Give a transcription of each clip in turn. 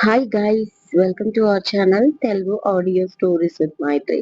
Hi guys, welcome to our channel Telugu audio stories with Maitri.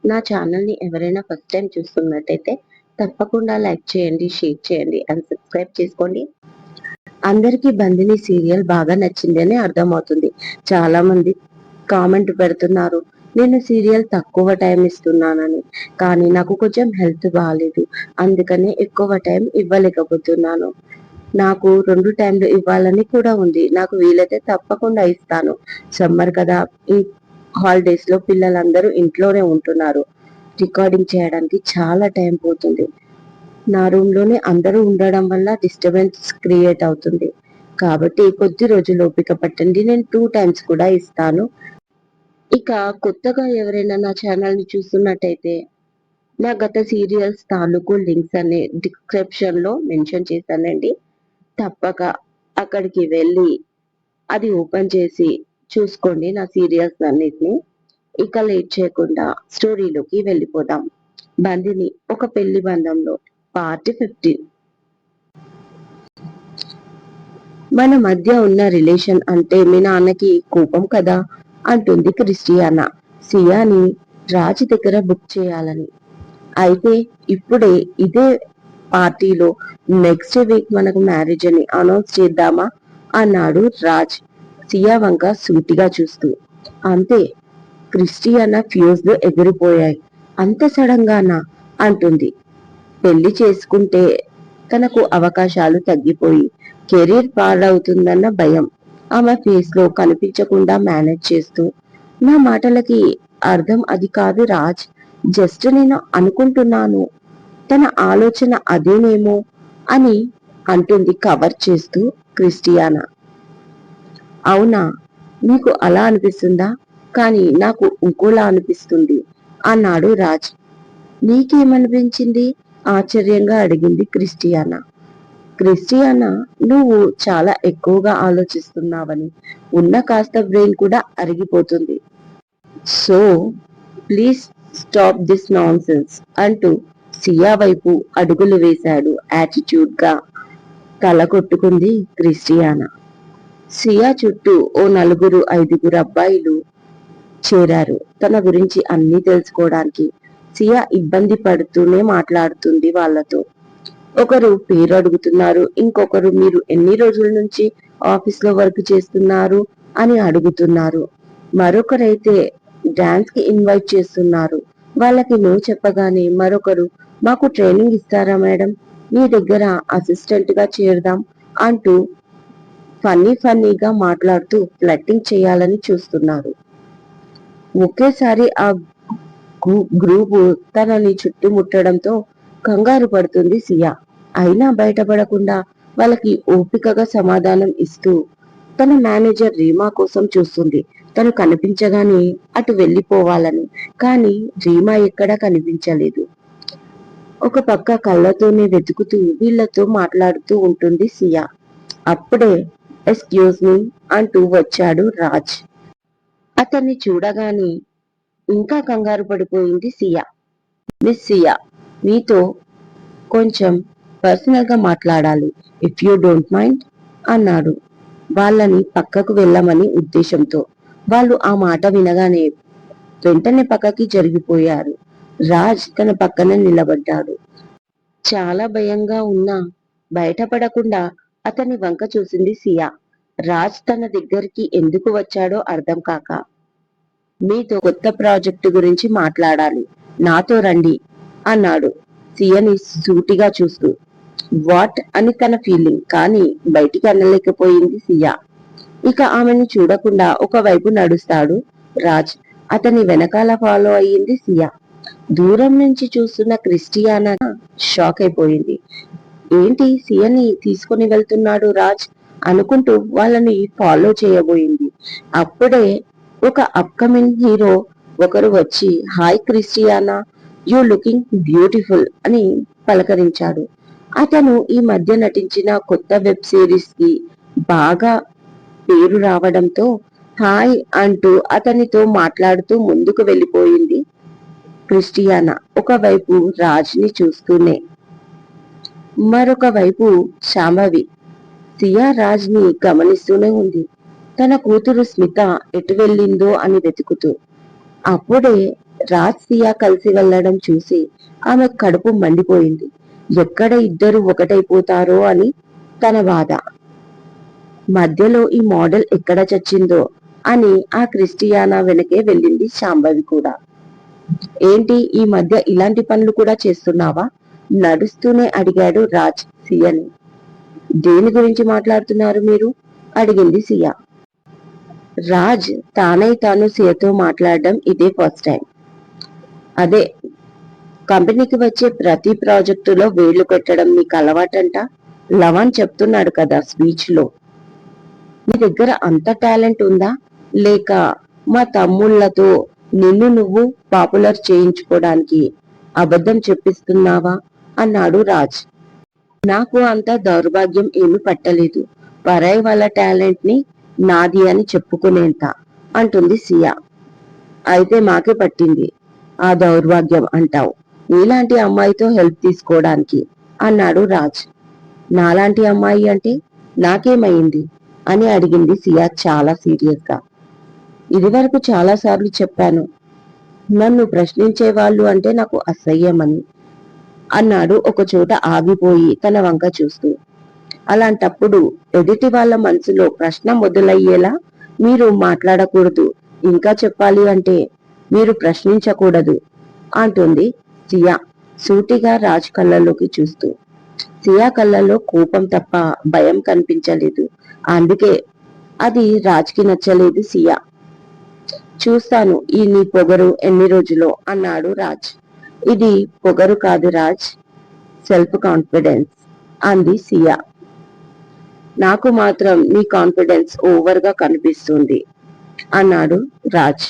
నా ఛానల్ని ఎవరైనా ఫస్ట్ టైం చూస్తున్నట్టయితే తప్పకుండా లైక్ చేయండి, షేర్ చేయండి అండ్ సబ్స్క్రైబ్ చేసుకోండి. అందరికీ బందిని సీరియల్ బాగా నచ్చింది అని అర్థమవుతుంది. చాలా మంది కామెంట్ పెడుతున్నారు, నేను సీరియల్ తక్కువ టైం ఇస్తున్నానని. కానీ నాకు కొంచెం హెల్త్ బాగాలేదు, అందుకని ఎక్కువ టైం ఇవ్వలేకపోతున్నాను. నాకు 2 టైంలు ఇవ్వాలని కూడా ఉంది. నాకు వీలైతే తప్పకుండా ఇస్తాను. సమ్మర్ కదా, ఈ హాలిడేస్ లో పిల్లలందరూ ఇంట్లోనే ఉంటున్నారు. రికార్డింగ్ చేయడానికి చాలా టైం పోతుంది. నా రూమ్ లోనే అందరూ ఉండడం వల్ల డిస్టర్బెన్స్ క్రియేట్ అవుతుంది. కాబట్టి కొద్ది రోజులు ఓపిక పట్టండి, నేను 2 టైమ్స్ కూడా ఇస్తాను. ఇక కొత్తగా ఎవరైనా నా ఛానల్ ని చూస్తున్నట్టయితే నా గత సీరియల్స్ తాలూకు లింక్స్ అనే డిస్క్రిప్షన్ లో మెన్షన్ చేశానండి. తప్పక అక్కడికి వెళ్ళి అది ఓపెన్ చేసి చూసుకోండి నా సీరియల్స్ అన్నిటిని. ఇక లేట్ చేయకుండా స్టోరీలోకి వెళ్ళిపోదాం. బందిని ఒక పెళ్లి బంధంలో పార్ట్ 15. మన మధ్య ఉన్న రిలేషన్ అంటే మీ నాన్నకి కోపం కదా అంటుంది క్రిస్టియానా సియాని రాజు దగ్గర బుక్ చేయాలని. అయితే ఇప్పుడే ఇదే పార్టీలో నెక్స్ట్ వీక్ మనకు మ్యారేజ్ అని అనౌన్స్ చేద్దామా అన్నాడు రాజ్ సియా వంక సూటిగా చూస్తూ. అంతే, క్రిస్టియానా ఫ్యూజ్ లో ఎగిరిపోయాయి. అంత సడన్ గానా అంటుంది. పెళ్లి చేసుకుంటే తనకు అవకాశాలు తగ్గిపోయి కెరీర్ పాడవుతుందన్న భయం ఆమె ఫేస్ లో కనిపించకుండా మేనేజ్ చేస్తూ, నా మాటలకి అర్థం అది కాదు రాజ్, జస్ట్ నేను అనుకుంటున్నాను, తన ఆలోచన అదేనేమో అని అంటుంది కవర్ చేస్తూ క్రిస్టియానా. అవునా, నీకు అలా అనిపిస్తుందా? కానీ నాకు ఇంకోలా అనిపిస్తుంది అన్నాడు రాజ్. నీకేమనిపించింది? ఆశ్చర్యంగా అడిగింది క్రిస్టియానా. క్రిస్టియానా, నువ్వు చాలా ఎక్కువగా ఆలోచిస్తున్నావని, ఉన్న కాస్త బ్రెయిన్ కూడా అరిగిపోతుంది. So please stop this nonsense అంటూ సియా వైపు అడుగులు వేశాడు యాటిట్యూడ్ గా. తల కొట్టుకుంది క్రిస్టియానా. సియా చుట్టూ ఓ 4-5 అబ్బాయిలు చేరారు తన గురించి అన్ని తెలుసుకోవడానికి. సియా ఇబ్బంది పడుతూనే మాట్లాడుతుంది వాళ్ళతో. ఒకరు పేరు అడుగుతున్నారు, ఇంకొకరు మీరు ఎన్ని రోజుల నుంచి ఆఫీస్ లో వర్క్ చేస్తున్నారు అని అడుగుతున్నారు. మరొకరైతే డాన్స్ కి ఇన్వైట్ చేస్తున్నారు. వాళ్ళకి నో చెప్పగానే మరొకరు, మాకు ట్రైనింగ్ ఇస్తారా మేడం, మీ దగ్గర అసిస్టెంట్ గా చేరదాం అంటూ ఫన్నీగా మాట్లాడుతూ ఫ్లట్టింగ్ చేయాలని చూస్తున్నారు. ఒకేసారి ఆ గ్రూపు తనని చుట్టుముట్టడంతో కంగారు పడుతుంది సియా. అయినా బయటపడకుండా వాళ్ళకి ఓపికగా సమాధానం ఇస్తూ తన మేనేజర్ రీమా కోసం చూస్తుంది. తను కనిపించగానే అటు వెళ్ళిపోవాలని, కానీ రీమా ఎక్కడా కనిపించలేదు. ఒక పక్క కళ్ళతోనే వెతుకుతూ వీళ్లతో మాట్లాడుతూ ఉంటుంది సియా. అప్పుడే ఎక్స్క్యూజ్ మీ అంటూ వచ్చాడు రాజ్. అతన్ని చూడగానే ఇంకా కంగారు పడిపోయింది సియా. మిస్ సియా, మీతో కొంచెం పర్సనల్ గా మాట్లాడాలి, ఇఫ్ యూ డోంట్ మైండ్ అన్నాడు వాళ్ళని పక్కకు వెళ్ళమని ఉద్దేశంతో. వాళ్ళు ఆ మాట వినగానే వెంటనే పక్కకి జరిగిపోయారు. రాజ్ తన పక్కన నిలబడ్డాడు. చాలా భయంగా ఉన్నా బయటపడకుండా అతని వంక చూసింది సియా. రాజ్ తన దగ్గరికి ఎందుకు వచ్చాడో అర్థం కాక, మీతో కొత్త ప్రాజెక్టు గురించి మాట్లాడాలి, నాతో రండి అన్నాడు సియని సూటిగా చూస్తూ. వాట్ అని తన ఫీలింగ్, కానీ బయటికి అనలేకపోయింది సియా. ఇక ఆమెను చూడకుండా ఒకవైపు నడుస్తాడు రాజ్. అతని వెనకాల ఫాలో అయ్యింది సియా. దూరం నుంచి చూస్తున్న క్రిస్టియానా షాక్ అయిపోయింది. ఏంటి సియని తీసుకుని వెళ్తున్నాడు రాజ్ అనుకుంటూ వాళ్ళని ఫాలో చేయబోయింది. అప్పుడే ఒక అప్కమింగ్ హీరో ఒకరు వచ్చి, hi Christiana, you looking beautiful అని పలకరించాడు. అతను ఈ మధ్య నటించిన కొత్త వెబ్ సిరీస్ కి బాగా పేరు రావడంతో హాయ్ అంటూ అతనితో మాట్లాడుతూ ముందుకు వెళ్ళిపోయింది క్రిస్టియానా, ఒకవైపు రాజ్ ని చూస్తూనే. మరొక వైపు శాంభవి సియా రాజ్ ని గమనిస్తూనే ఉంది. తన కూతురు స్మిత ఎటు వెళ్ళిందో అని వెతుకుతూ. అప్పుడే రాజ్ సియా కలిసి వెళ్లడం చూసి ఆమె కడుపు మండిపోయింది. ఎక్కడ ఇద్దరు ఒకటైపోతారో అని తన బాధ. మధ్యలో ఈ మోడల్ ఎక్కడ చచ్చిందో అని ఆ క్రిస్టియానా వెనకే వెళ్ళింది శాంభవి కూడా. ఏంటి ఈ మధ్య ఇలాంటి పనులు కూడా చేస్తున్నావా? నడుస్తూనే అడిగాడు రాజ్ సియాని. దేని గురించి మాట్లాడుతున్నారు మీరు? అడిగింది సియా. రాజ్ తాను సియతో మాట్లాడడం ఇదే ఫస్ట్ టైం. అదే కంపెనీకి వచ్చే ప్రతి ప్రాజెక్టులో వేళ్లు పెట్టడం నీకు అలవాటంట. లవన్ చెప్తున్నాడు కదా స్పీచ్ లో. నీ దగ్గర అంత టాలెంట్ ఉందా, లేక మా తమ్ముళ్లతో నిన్ను నువ్వు పాపులర్ చేయించుకోవడానికి అబద్ధం చెప్పిస్తున్నావా అన్నాడు రాజ్. నాకు అంత దౌర్భాగ్యం ఏమి పట్టలేదు. పరాయి వాళ్ళ టాలెంట్ ని నాది అని చెప్పుకునేంత అంటుంది సియా. అయితే మాకే పట్టింది ఆ దౌర్భాగ్యం అంటావు. నీలాంటి అమ్మాయితో హెల్ప్ తీసుకోవడానికి అన్నాడు రాజ్. నాలాంటి అమ్మాయి అంటే నాకేమైంది అని అడిగింది సియా చాలా సీరియస్ గా. ఇదివరకు చాలా సార్లు చెప్పాను, నన్ను ప్రశ్నించే వాళ్ళు అంటే నాకు అసహ్యమని అన్నాడు ఒకచోట ఆగిపోయి తన వంక చూస్తూ. అలాంటప్పుడు ఎదుటి వాళ్ళ మనసులో ప్రశ్న మొదలయ్యేలా మీరు మాట్లాడకూడదు. ఇంకా చెప్పాలి అంటే మీరు ప్రశ్నించకూడదు అంటుంది సియా సూటిగా రాజ్ కళ్ళలోకి చూస్తూ. సియా కళ్ళలో కోపం తప్ప భయం కనిపించలేదు. అందుకే అది రాజ్కి నచ్చలేదు. సియా చూస్తాను ఈ నీ పొగరు ఎన్ని రోజులో అన్నాడు రాజ్. ఇది పొగరు కాదు రాజ్, సెల్ఫ్ కాన్ఫిడెన్స్ అంది సియా. నాకు మాత్రం నీ కాన్ఫిడెన్స్ ఓవర్ గా కనిపిస్తుంది అన్నాడు రాజ్.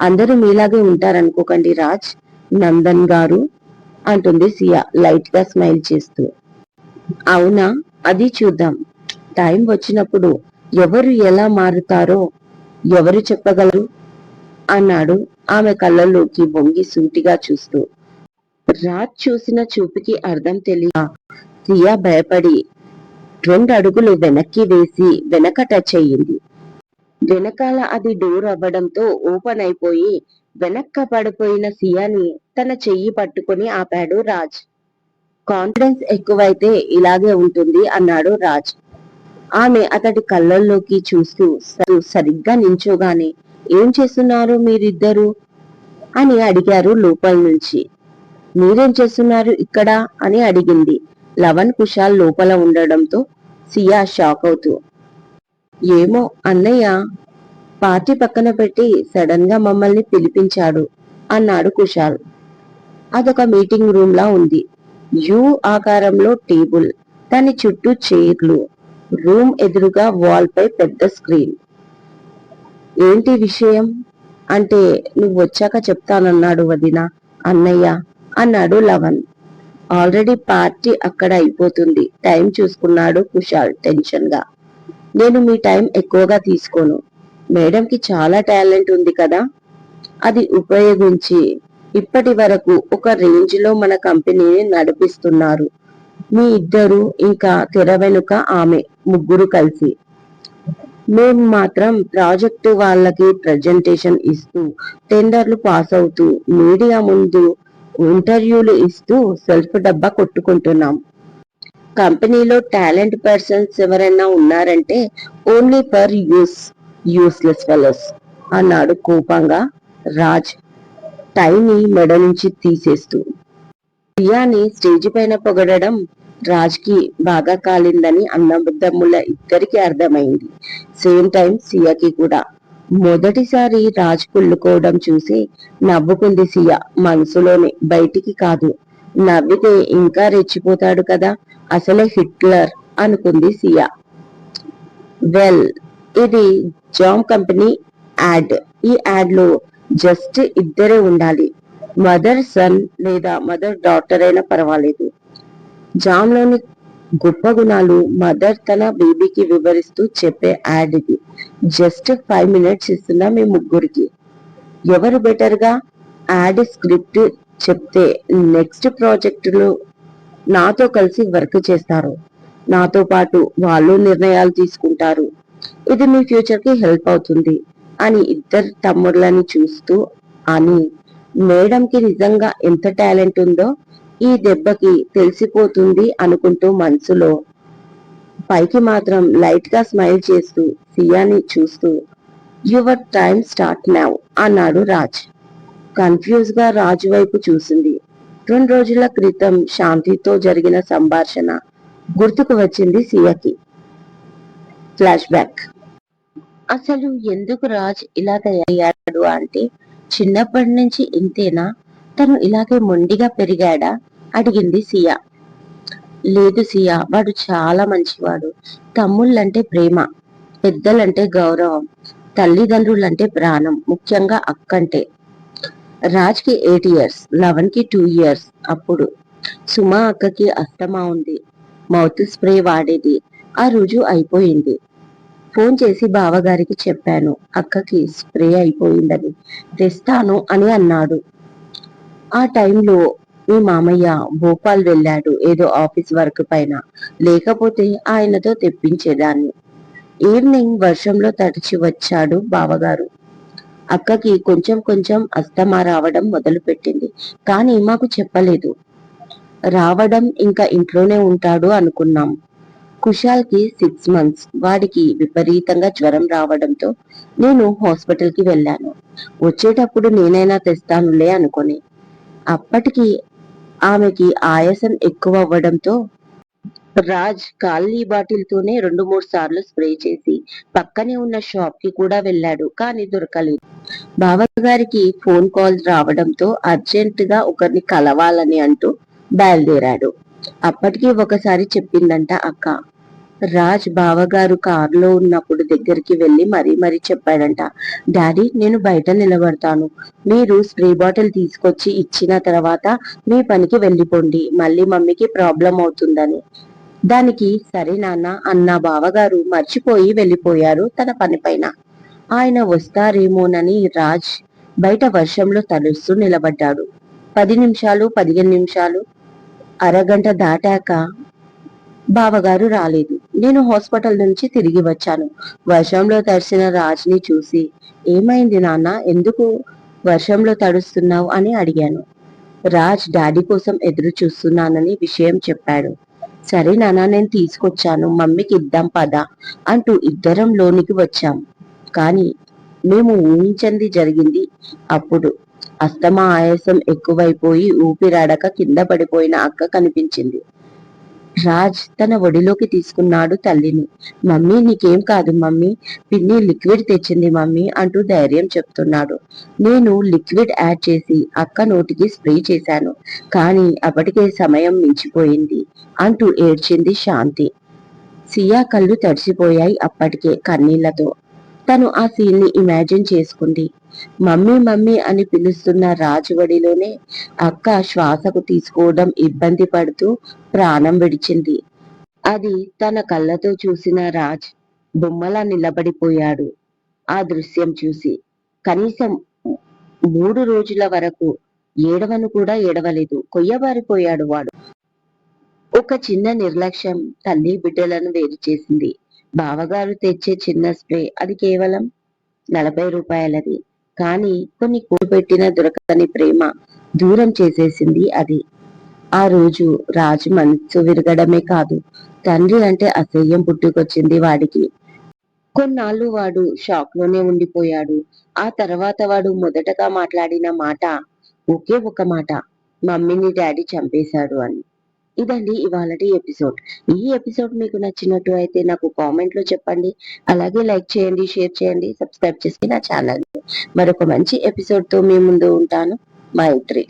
అందరూ మీలాగే ఉంటారనుకోకండి రాజ్ నందన్ గారు అంటుంది సియా లైట్ గా స్మైల్ చేస్తూ. అవునా, అది చూద్దాం. టైం వచ్చినప్పుడు ఎవరు ఎలా మారుతారో ఎవరు చెప్పగలరు అన్నాడు ఆమె కళ్ళల్లోకి వంగి సూటిగా చూస్తూ. రాజ్ చూసిన చూపుకి అర్థం తెలియ సియా భయపడి 2 అడుగులు వెనక్కి వేసి వెనక టచ్ అయ్యింది. వెనకాల అది డోర్ అవ్వడంతో ఓపెన్ అయిపోయి వెనక్క పడిపోయిన సియాని తన చెయ్యి పట్టుకుని ఆపాడు రాజ్. కాన్ఫిడెన్స్ ఎక్కువైతే ఇలాగే ఉంటుంది అన్నాడు రాజ్. ఆమె అతడి కళ్ళల్లోకి చూస్తూ సరిగ్గా నించోగానే ఏం చేస్తున్నారు మీరిద్దరు అని అడిగారు లోపల నుంచి. మీరేం చేస్తున్నారు ఇక్కడ అని అడిగింది లవన్ కుషాల్ లోపల ఉండడంతో సియా షాక్ అవుతూ. ఏమో అన్నయ్య పార్టీ పక్కన పెట్టి సడన్ గా మమ్మల్ని పిలిపించాడు అన్నాడు కుషాల్. అదొక మీటింగ్ రూమ్ లా ఉంది. యూ ఆకారంలో టేబుల్, దాని చుట్టూ చైర్లు, రూమ్ ఎదురుగా వాల్ పై పెద్ద స్క్రీన్. ఏంటి విషయం అంటే నువ్వు వచ్చాక చెప్తానన్నాడు వదిన అన్నయ్య అన్నాడు లవన్. ఆల్రెడీ పార్టీ అక్కడ అయిపోతుంది, టైం చూసుకున్నాడు కుషాల్ టెన్షన్ గా. నేను మీ టైం ఎక్కువగా తీసుకోను. మేడంకి చాలా టాలెంట్ ఉంది కదా, అది ఉపయోగించి ఇప్పటి వరకు ఒక రేంజ్ లో మన కంపెనీని నడిపిస్తున్నారు మీ ఇద్దరు ఇంకా తెర వెనుక ఆమె ముగ్గురు కలిసి. మేము మాత్రం ప్రాజెక్టు వాళ్ళకి ప్రజెంటేషన్ ఇస్తూ టెండర్లు పాస్ అవుతూ మీడియా ముందు ఇంటర్వ్యూలు ఇస్తూ సెల్ఫ్ డబ్బా కొట్టుకుంటున్నాం. కంపెనీలో టాలెంట్ పర్సన్స్ ఎవరైనా ఉన్నారంటే ఓన్లీ ఫర్ యూస్లెస్ ఫెలోస్ అన్నాడు కోపంగా రాజ్ టైని మెడ నుంచి తీసేస్తూ. సియాని స్టేజి పైన పొగడడం రాజ్ కి బాగా కాలిందని అన్నదమ్ముల ఇద్దరికి అర్థమైంది. సేమ్ టైం సియాకి కూడా. మొదటిసారి రాజ్ కుళ్ళుకోవడం చూసి నవ్వుకుంది సియా మనసులోనే, బయటికి కాదు. నవ్వితే ఇంకా రెచ్చిపోతాడు కదా, అసలే హిట్లర్ అనుకుంది సియా. వెల్, ఇది జామ్ కంపెనీ యాడ్. ఈ యాడ్ లో జస్ట్ ఇద్దరే ఉండాలి. మదర్ సన్ లేదా మదర్ డాటర్ అయినా పర్వాలేదు. జామ్ లోని గొప్ప గుణాలు మదర్ తన బేబీకి వివరిస్తూ చెప్పే యాడ్ ఇది. జస్ట్ 5 minutes ఇస్తున్నా మీ ముగ్గురికి. ఎవరు బెటర్ గా యాడ్ స్క్రిప్ట్ చెప్తే నెక్స్ట్ ప్రాజెక్టులు నాతో కలిసి వర్క్ చేస్తారు. నాతో పాటు వాళ్ళు నిర్ణయాలు తీసుకుంటారు. ఇది మీ ఫ్యూచర్ కి హెల్ప్ అవుతుంది అని ఇద్దరు తమ్ముళ్ళని చూస్తూ అని మేడంకి నిజంగా ఎంత టాలెంట్ ఉందో ఈ దెబ్బకి తెలిసిపోతుంది అనుకుంటూ మనసులో పైకి మాత్రం లైట్ గా స్మైల్ చేస్తూ సియాని చూస్తూ యువర్ టైం స్టార్ట్ నౌ అన్నాడు రాజ్. కన్ఫ్యూజ్ గా రాజు వైపు చూసింది. 2 రోజుల క్రితం శాంతితో జరిగిన సంభాషణ గుర్తుకు వచ్చింది సియాకి. Flash back. అసలు ఎందుకు రాజ్ ఇలా తయారయ్యాడు అంటే చిన్నప్పటి నుంచి ఇంతేనా, తను ఇలాగే మొండిగా పెరిగాడా అడిగింది సియా. లేదు సియా, వాడు చాలా మంచివాడు. తమ్ముళ్ళంటే ప్రేమ, పెద్దలంటే గౌరవం, తల్లిదండ్రులంటే ప్రాణం, ముఖ్యంగా అక్కంటే. రాజ్ కి 8 years, 11 కి 2 years. అప్పుడు సుమా అక్కకి అస్తమా ఉంది. మౌత్ స్ప్రే వాడేది. ఆ రోజు అయిపోయింది. ఫోన్ చేసి బావగారికి చెప్పాను, అక్కకి స్ప్రే అయిపోయిందని, తెస్తాను అని అన్నాడు. ఆ టైంలో మీ మామయ్య భోపాల్ వెళ్ళాడు ఏదో ఆఫీస్ వర్క్ పైన, లేకపోతే ఆయనతో తెప్పించేదాన్ని. ఈవినింగ్ వర్షంలో తడిచి వచ్చాడు బావగారు. అక్కకి కొంచెం కొంచెం అస్తమా రావడం మొదలు పెట్టింది, కానీ మాకు చెప్పలేదు. రావడం ఇంకా ఇంట్లోనే ఉంటాడు అనుకున్నాం. కుశాల్ కి 6 months. వాడికి విపరీతంగా జ్వరం రావడంతో నేను హాస్పిటల్ కి వెళ్ళాను. వచ్చేటప్పుడు నేనైనా తెస్తానులే అనుకొని. అప్పటికి ఆమెకి ఆయాసం ఎక్కువ అవ్వడంతో రాజ్ ఖాళీ బాటిల్ తోనే 2-3 సార్లు స్ప్రే చేసి పక్కనే ఉన్న షాప్ కి కూడా వెళ్ళాడు, కానీ దొరకలేదు. బావగారికి ఫోన్ కాల్ రావడంతో అర్జెంట్ గా ఒకరిని కలవాలని అంటూ బయలుదేరాడు. అప్పటికి ఒకసారి చెప్పిందంట అక్క. రాజ్ బావగారు కారులో ఉన్నప్పుడు దగ్గరికి వెళ్లి మరీ చెప్పాడంట, డాడీ నేను బయట నిలబడతాను, మీరు స్ప్రే బాటిల్ తీసుకొచ్చి ఇచ్చిన తర్వాత మీ పనికి వెళ్ళిపోండి, మళ్ళీ మమ్మీకి ప్రాబ్లం అవుతుందని. దానికి సరే నాన్న అన్న బావగారు మర్చిపోయి వెళ్ళిపోయారు తన పని పైన. ఆయన వస్తారేమోనని రాజ్ బయట వర్షంలో తడుస్తూ నిలబడ్డాడు. 10 నిమిషాలు, 15 నిమిషాలు, అరగంట దాటాక బావగారు రాలేదు. నేను హాస్పిటల్ నుంచి తిరిగి వచ్చాను. వర్షంలో తడిసిన రాజ్ని చూసి, ఏమైంది నాన్న, ఎందుకు వర్షంలో తడుస్తున్నావు అని అడిగాను. రాజ్ డాడీ కోసం ఎదురు చూస్తున్నానని విషయం చెప్పాడు. సరే నాన్న నేను తీసుకొచ్చాను, మమ్మీకి ఇద్దాం పద అంటూ ఇద్దరం లోనికి వచ్చాం. కానీ మేము ఊహించింది జరిగింది. అప్పుడు అస్తమా ఆయాసం ఎక్కువైపోయి ఊపిరాడక కింద పడిపోయిన అక్క కనిపించింది. రాజ్ తన ఒడిలోకి తీసుకున్నాడు తల్లిని. మమ్మీ నీకేం కాదు మమ్మీ, పిన్ని లిక్విడ్ తెచ్చింది మమ్మీ అంటూ ధైర్యం చెప్తున్నాడు. నేను లిక్విడ్ యాడ్ చేసి అక్క నోటికి స్ప్రే చేశాను, కానీ అప్పటికే సమయం మించిపోయింది అంటూ ఏడ్చింది శాంతి. సియా కళ్ళు తడిసిపోయాయి అప్పటికే కన్నీళ్లతో. తను ఆ సీన్ ని ఇమాజిన్ చేసుకుంది. మమ్మీ మమ్మీ అని పిలుస్తున్న రాజువడిలోనే అక్క శ్వాసకు తీసుకోవడం ఇబ్బంది పడుతూ ప్రాణం విడిచింది. అది తన కళ్ళతో చూసిన రాజ్ బొమ్మలా నిలబడిపోయాడు. ఆ దృశ్యం చూసి కనీసం 3 రోజుల వరకు ఏడవను కూడా ఏడవలేదు. కొయ్యబారిపోయాడు వాడు. ఒక చిన్న నిర్లక్ష్యం తల్లి బిడ్డలను వేరు చేసింది. బావగారు తెచ్చే చిన్న స్ప్రే అది కేవలం 40 రూపాయలది, కానీ కొన్ని కూడబెట్టిన దొరకని ప్రేమ దూరం చేసేసింది అది. ఆ రోజు రాజు మనసు విరగడమే కాదు, తండ్రి అంటే అసహ్యం పుట్టుకొచ్చింది వాడికి. కొన్నాళ్ళు వాడు షాక్ లోనే ఉండిపోయాడు. ఆ తర్వాత వాడు మొదటగా మాట్లాడిన మాట ఒకే ఒక మాట, మమ్మీని డాడీ చంపేశాడు అని. ఇదండి ఇవాళటి ఎపిసోడ్. ఈ ఎపిసోడ్ మీకు నచ్చినట్టు అయితే నాకు కామెంట్ లో చెప్పండి. అలాగే లైక్ చేయండి, షేర్ చేయండి, సబ్స్క్రైబ్ చేసి నా ఛానల్. మరొక మంచి ఎపిసోడ్ తో మీ ముందు ఉంటాను. మైత్రి.